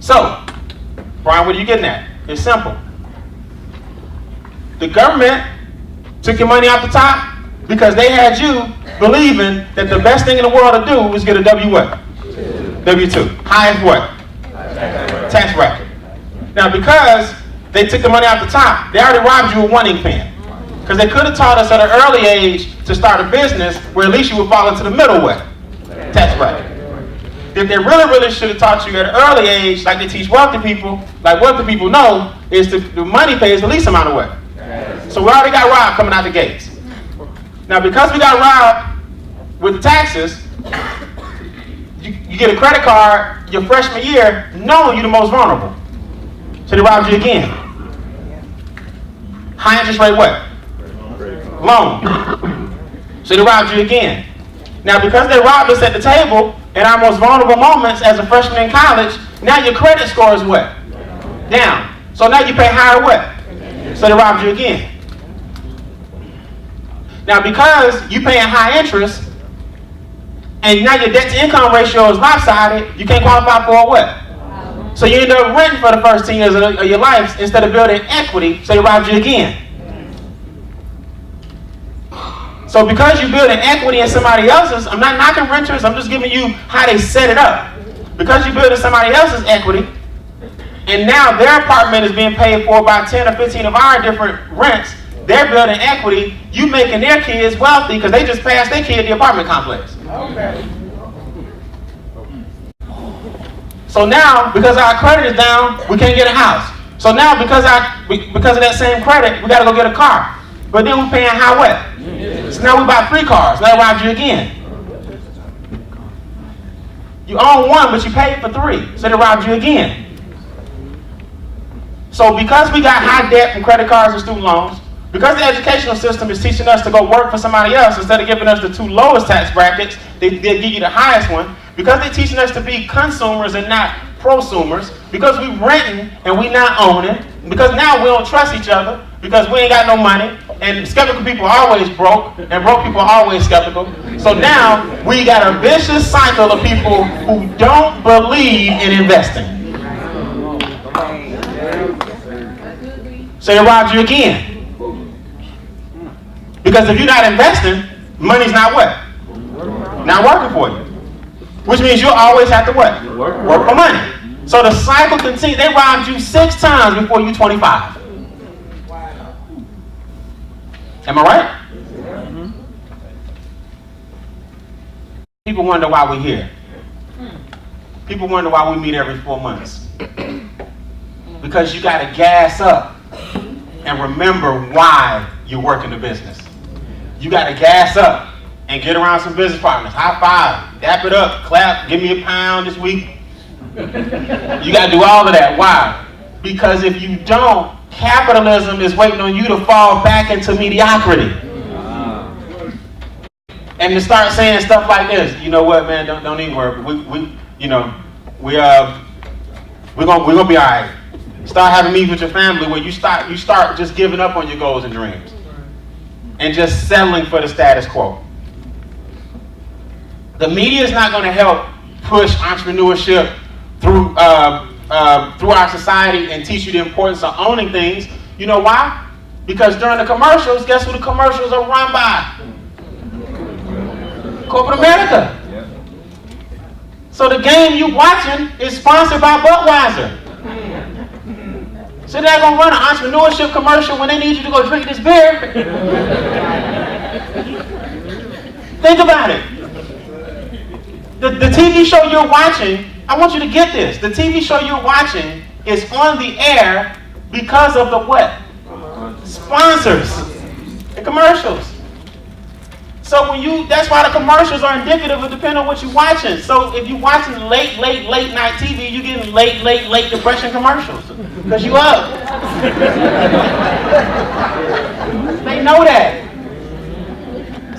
So, Brian, what are you getting at? It's simple. The government took your money off the top because they had you believing that the best thing in the world to do was get a W2. Highest what? Tax bracket. Now, because they took the money off the top, they already robbed you of one ink pen. Because they could have taught us at an early age to start a business where at least you would fall into the middle way, tax bracket. If they really should have taught you at an early age, like they teach wealthy people, like wealthy people know, is the money pays the least amount of way. So we already got robbed coming out the gates. Now, because we got robbed with the taxes, you get a credit card your freshman year knowing you're the most vulnerable. So they robbed you again. High interest rate what? Loan. So they robbed you again. Now, because they robbed us at the table in our most vulnerable moments as a freshman in college, now your credit score is what? Down. So now you pay higher what? So they robbed you again. Now, because you paying high interest, and now your debt to income ratio is lopsided, you can't qualify for a what? So you end up renting for the first 10 years of your life instead of building equity, so they robbed you again. So because you're building equity in somebody else's, I'm not knocking renters, I'm just giving you how they set it up. Because you're building somebody else's equity, and now their apartment is being paid for by 10 or 15 of our different rents, they're building equity, you making their kids wealthy because they just passed their kid the apartment complex. Okay. So now, because our credit is down, we can't get a house. So now, because of that same credit, we got to go get a car. But then we're paying high what? So now we buy 3 cars. Now they robbed you again. You own 1, but you paid for 3. So they robbed you again. So because we got high debt from credit cards and student loans, because the educational system is teaching us to go work for somebody else instead of giving us the 2 lowest tax brackets, they'll give you the highest one. Because they're teaching us to be consumers and not prosumers, because we renting and we not owning, because now we don't trust each other, because we ain't got no money, and skeptical people are always broke, and broke people are always skeptical. So now we got a vicious cycle of people who don't believe in investing. So they robbed you again. Because if you're not investing, money's not what? Not working for you. Which means you'll always have to what? Work for money. So the cycle continues. They robbed you 6 times before you're 25. Am I right? Mm-hmm. People wonder why we're here. People wonder why we meet every 4 months. Because you got to gas up and remember why you're working the business. You got to gas up and get around some business partners. High five, dap it up, clap, give me a pound this week. You got to do all of that. Why? Because if you don't, capitalism is waiting on you to fall back into mediocrity. And to start saying stuff like this, you know what, man, don't even worry. We're gonna be all right. Start having meetings with your family where you start just giving up on your goals and dreams and just settling for the status quo. The media is not going to help push entrepreneurship through our society and teach you the importance of owning things. You know why? Because during the commercials, guess who the commercials are run by? Corporate America. So the game you watching is sponsored by Budweiser. So they're going to run an entrepreneurship commercial when they need you to go drink this beer. Think about it. The TV show you're watching, I want you to get this. The TV show you're watching is on the air because of the what? Sponsors. The commercials. So that's why the commercials are indicative of depending on what you're watching. So if you're watching late night TV, you're getting late depression commercials. Because you up. They know that.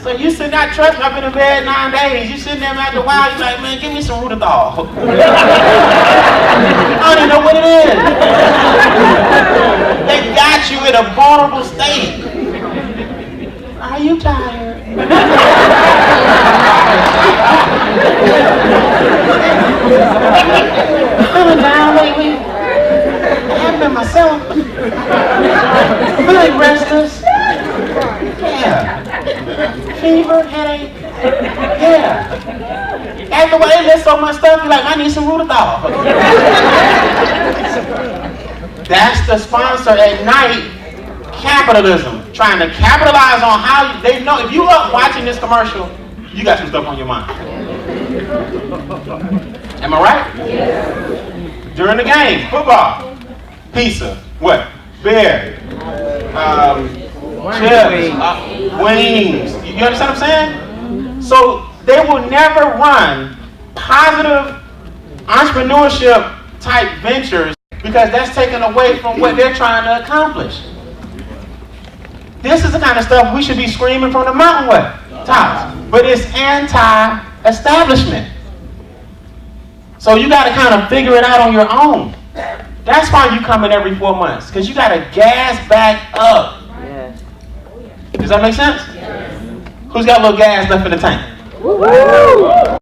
So you sitting there, trust me, I've been in bed 9 days. You sitting there after a while, you're like, man, give me some Rutathol. I don't even know what it is. They got you in a vulnerable state. Are you tired? I'm down, wait. thyroid, headache. Yeah. After they list so much stuff, you're like, I need some Rutadol. That's the sponsor at night. Capitalism, trying to capitalize on how they know. If you up watching this commercial, you got some stuff on your mind. Am I right? Yes. During the game, football, pizza, what? Beer, chips, wings. You understand what I'm saying? So they will never run positive entrepreneurship type ventures because that's taken away from what they're trying to accomplish. This is the kind of stuff we should be screaming from the mountain tops. But it's anti-establishment. So you got to kind of figure it out on your own. That's why you come in every 4 months, because you got to gas back up. Yes. Does that make sense? Yes. Who's got a little gas left in the tank? Woo-hoo!